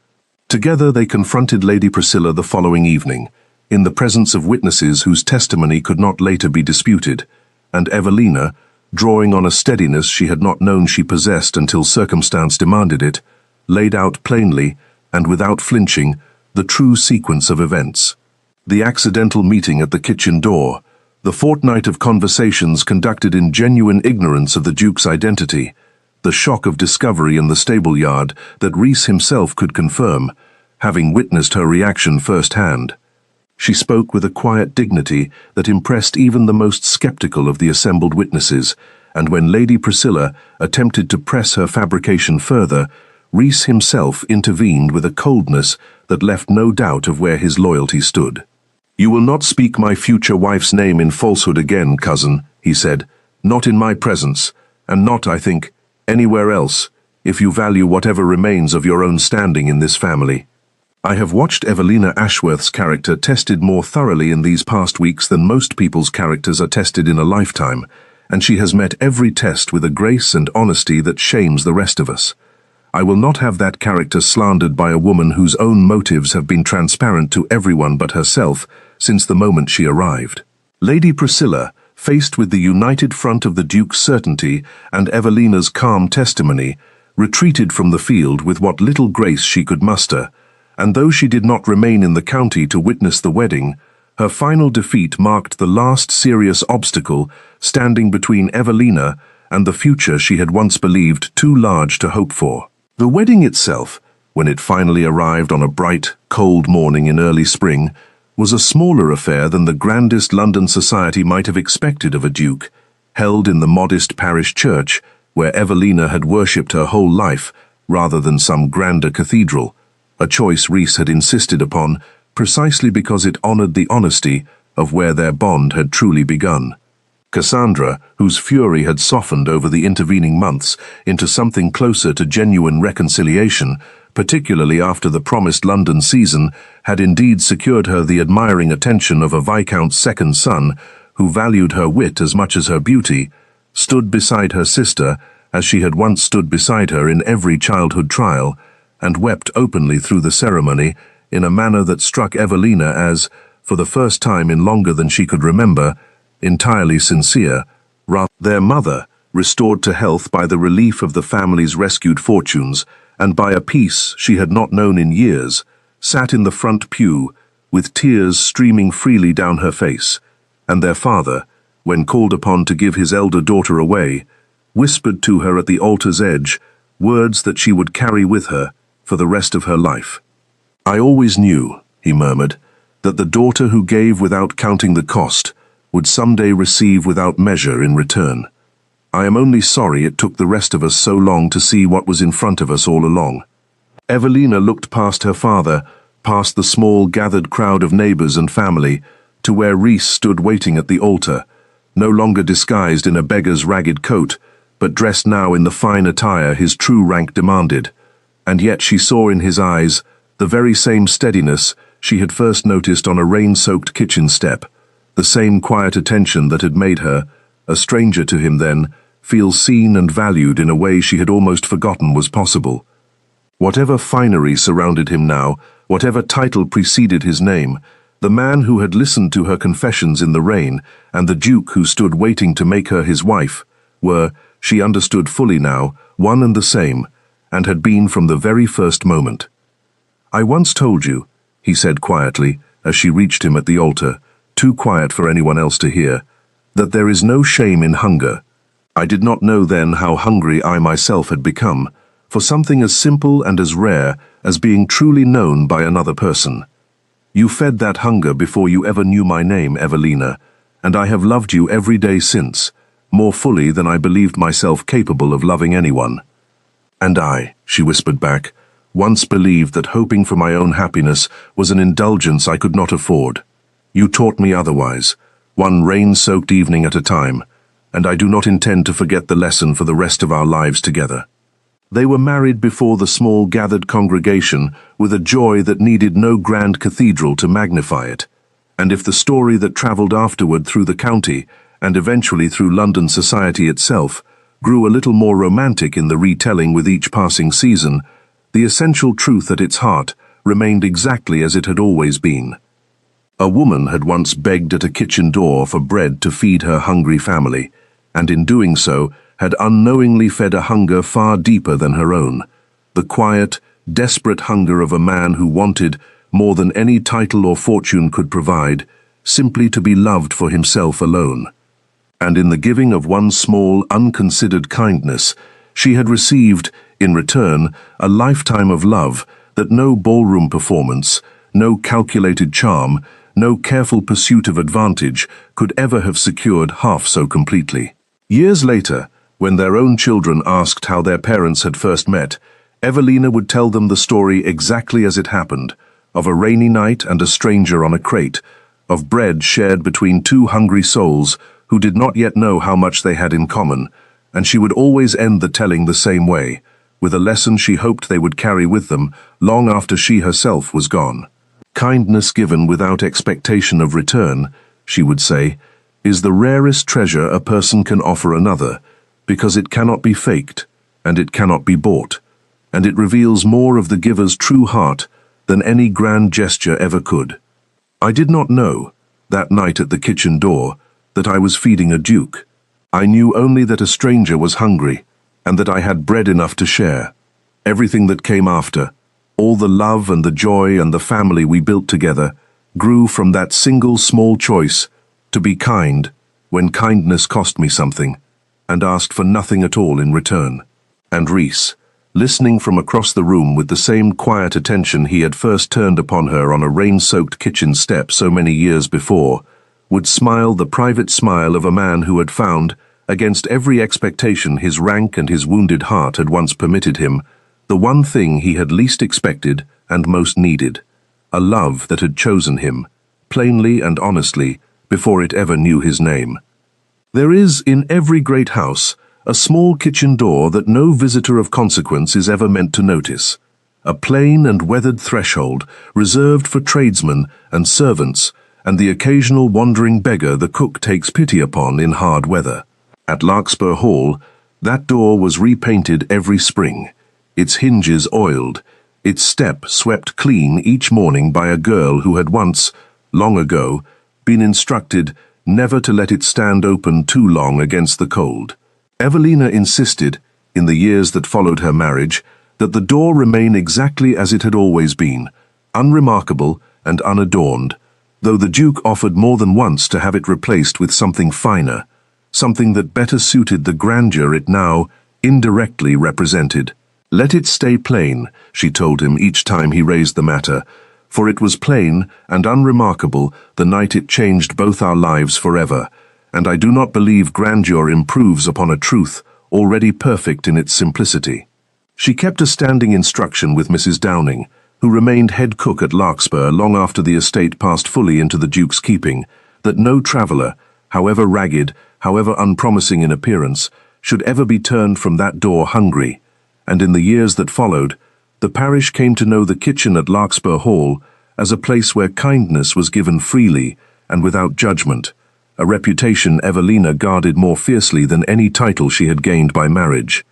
Together they confronted Lady Priscilla the following evening, in the presence of witnesses whose testimony could not later be disputed, and Evelina, drawing on a steadiness she had not known she possessed until circumstance demanded it, laid out plainly, and without flinching, the true sequence of events. The accidental meeting at the kitchen door, the fortnight of conversations conducted in genuine ignorance of the Duke's identity, the shock of discovery in the stable yard that Rhys himself could confirm, having witnessed her reaction firsthand. She spoke with a quiet dignity that impressed even the most skeptical of the assembled witnesses, and when Lady Priscilla attempted to press her fabrication further, Rhys himself intervened with a coldness that left no doubt of where his loyalty stood. "You will not speak my future wife's name in falsehood again, cousin," he said, "not in my presence, and not, I think, anywhere else, if you value whatever remains of your own standing in this family. I have watched Evelina Ashworth's character tested more thoroughly in these past weeks than most people's characters are tested in a lifetime, and she has met every test with a grace and honesty that shames the rest of us. I will not have that character slandered by a woman whose own motives have been transparent to everyone but herself since the moment she arrived." Lady Priscilla, faced with the united front of the Duke's certainty and Evelina's calm testimony, retreated from the field with what little grace she could muster, and though she did not remain in the county to witness the wedding, her final defeat marked the last serious obstacle standing between Evelina and the future she had once believed too large to hope for. The wedding itself, when it finally arrived on a bright, cold morning in early spring, was a smaller affair than the grandest London society might have expected of a duke, held in the modest parish church where Evelina had worshipped her whole life rather than some grander cathedral, a choice Rhys had insisted upon precisely because it honored the honesty of where their bond had truly begun. Cassandra, whose fury had softened over the intervening months into something closer to genuine reconciliation, particularly after the promised London season, had indeed secured her the admiring attention of a Viscount's second son, who valued her wit as much as her beauty, stood beside her sister as she had once stood beside her in every childhood trial, and wept openly through the ceremony in a manner that struck Evelina as, for the first time in longer than she could remember, entirely sincere. Their mother, restored to health by the relief of the family's rescued fortunes, and by a peace she had not known in years, sat in the front pew, with tears streaming freely down her face, and their father, when called upon to give his elder daughter away, whispered to her at the altar's edge words that she would carry with her for the rest of her life. "I always knew," he murmured, "that the daughter who gave without counting the cost would someday receive without measure in return. I am only sorry it took the rest of us so long to see what was in front of us all along." Evelina looked past her father, past the small gathered crowd of neighbors and family, to where Rhys stood waiting at the altar, no longer disguised in a beggar's ragged coat, but dressed now in the fine attire his true rank demanded, and yet she saw in his eyes the very same steadiness she had first noticed on a rain-soaked kitchen step, the same quiet attention that had made her, a stranger to him then, feel seen and valued in a way she had almost forgotten was possible. Whatever finery surrounded him now, whatever title preceded his name, the man who had listened to her confessions in the rain and the duke who stood waiting to make her his wife were, she understood fully now, one and the same, and had been from the very first moment. "I once told you," he said quietly as she reached him at the altar, too quiet for anyone else to hear, "that there is no shame in hunger. I did not know then how hungry I myself had become, for something as simple and as rare as being truly known by another person. You fed that hunger before you ever knew my name, Evelina, and I have loved you every day since, more fully than I believed myself capable of loving anyone." "And I," she whispered back, "once believed that hoping for my own happiness was an indulgence I could not afford. You taught me otherwise, one rain-soaked evening at a time, and I do not intend to forget the lesson for the rest of our lives together." They were married before the small gathered congregation with a joy that needed no grand cathedral to magnify it, and if the story that travelled afterward through the county, and eventually through London society itself, grew a little more romantic in the retelling with each passing season, the essential truth at its heart remained exactly as it had always been. A woman had once begged at a kitchen door for bread to feed her hungry family, and in doing so had unknowingly fed a hunger far deeper than her own, the quiet, desperate hunger of a man who wanted, more than any title or fortune could provide, simply to be loved for himself alone. And in the giving of one small, unconsidered kindness, she had received, in return, a lifetime of love that no ballroom performance, no calculated charm, no careful pursuit of advantage could ever have secured half so completely. Years later, when their own children asked how their parents had first met, Evelina would tell them the story exactly as it happened, of a rainy night and a stranger on a crate, of bread shared between two hungry souls who did not yet know how much they had in common, and she would always end the telling the same way, with a lesson she hoped they would carry with them long after she herself was gone. "Kindness given without expectation of return," she would say, "is the rarest treasure a person can offer another, because it cannot be faked, and it cannot be bought, and it reveals more of the giver's true heart than any grand gesture ever could. I did not know, that night at the kitchen door, that I was feeding a duke. I knew only that a stranger was hungry, and that I had bread enough to share. Everything that came after, all the love and the joy and the family we built together, grew from that single small choice to be kind when kindness cost me something, and asked for nothing at all in return." And Rhys, listening from across the room with the same quiet attention he had first turned upon her on a rain-soaked kitchen step so many years before, would smile the private smile of a man who had found, against every expectation his rank and his wounded heart had once permitted him, the one thing he had least expected and most needed. a love that had chosen him, plainly and honestly, before it ever knew his name. There is, in every great house, a small kitchen door that no visitor of consequence is ever meant to notice, a plain and weathered threshold reserved for tradesmen and servants and the occasional wandering beggar the cook takes pity upon in hard weather. At Larkspur Hall, that door was repainted every spring, its hinges oiled, its step swept clean each morning by a girl who had once, long ago, been instructed never to let it stand open too long against the cold. Evelina insisted, in the years that followed her marriage, that the door remain exactly as it had always been, unremarkable and unadorned, though the Duke offered more than once to have it replaced with something finer, something that better suited the grandeur it now indirectly represented. Let it stay plain, she told him each time he raised the matter, for it was plain and unremarkable the night it changed both our lives forever, and I do not believe grandeur improves upon a truth already perfect in its simplicity. She kept a standing instruction with Mrs. Downing, who remained head cook at Larkspur long after the estate passed fully into the Duke's keeping, that no traveller, however ragged, however unpromising in appearance, should ever be turned from that door hungry, and in the years that followed, the parish came to know the kitchen at Larkspur Hall as a place where kindness was given freely and without judgment, a reputation Evelina guarded more fiercely than any title she had gained by marriage.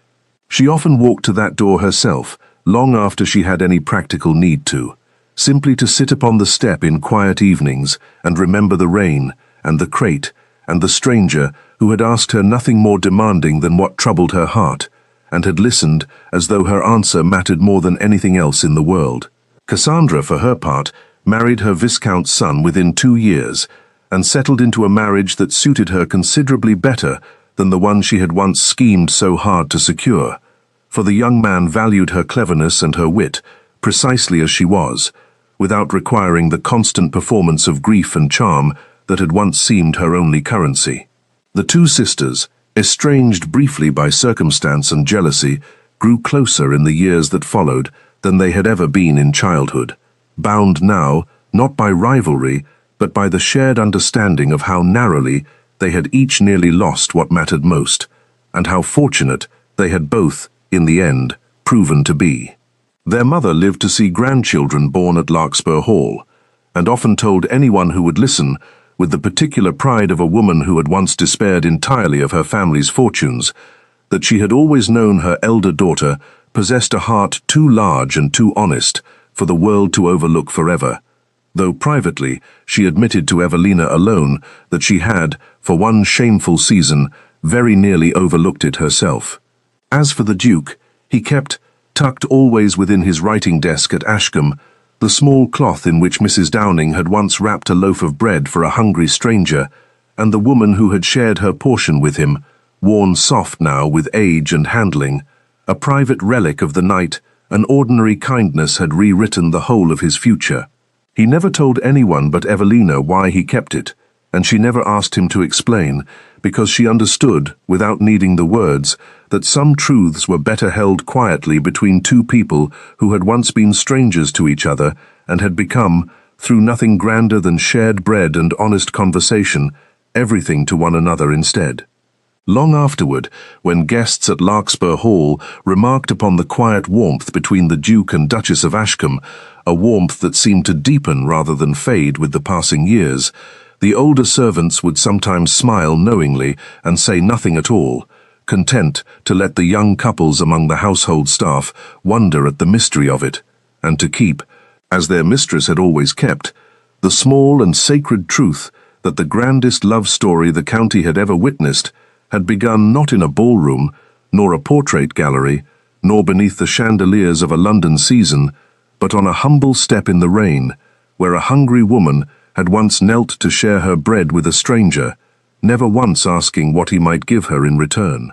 She often walked to that door herself, long after she had any practical need to, simply to sit upon the step in quiet evenings and remember the rain and the crate and the stranger who had asked her nothing more demanding than what troubled her heart, and had listened as though her answer mattered more than anything else in the world. Cassandra, for her part, married her Viscount's son within 2 years, and settled into a marriage that suited her considerably better than the one she had once schemed so hard to secure, for the young man valued her cleverness and her wit, precisely as she was, without requiring the constant performance of grief and charm that had once seemed her only currency. The two sisters, estranged briefly by circumstance and jealousy, grew closer in the years that followed than they had ever been in childhood, bound now, not by rivalry, but by the shared understanding of how narrowly they had each nearly lost what mattered most, and how fortunate they had both, in the end, proven to be. Their mother lived to see grandchildren born at Larkspur Hall, and often told anyone who would listen, with the particular pride of a woman who had once despaired entirely of her family's fortunes, that she had always known her elder daughter possessed a heart too large and too honest for the world to overlook forever, though privately she admitted to Evelina alone that she had, for one shameful season, very nearly overlooked it herself. As for the Duke, he kept, tucked always within his writing desk at Ashcombe, the small cloth in which Mrs. Downing had once wrapped a loaf of bread for a hungry stranger, and the woman who had shared her portion with him, worn soft now with age and handling, a private relic of the night an ordinary kindness had rewritten the whole of his future. He never told anyone but Evelina why he kept it, and she never asked him to explain, because she understood, without needing the words, that some truths were better held quietly between two people who had once been strangers to each other and had become, through nothing grander than shared bread and honest conversation, everything to one another instead. Long afterward, when guests at Larkspur Hall remarked upon the quiet warmth between the Duke and Duchess of Ashcombe, a warmth that seemed to deepen rather than fade with the passing years, the older servants would sometimes smile knowingly and say nothing at all, content to let the young couples among the household staff wonder at the mystery of it, and to keep, as their mistress had always kept, the small and sacred truth that the grandest love story the county had ever witnessed had begun not in a ballroom, nor a portrait gallery, nor beneath the chandeliers of a London season, but on a humble step in the rain, where a hungry woman had once knelt to share her bread with a stranger, never once asking what he might give her in return.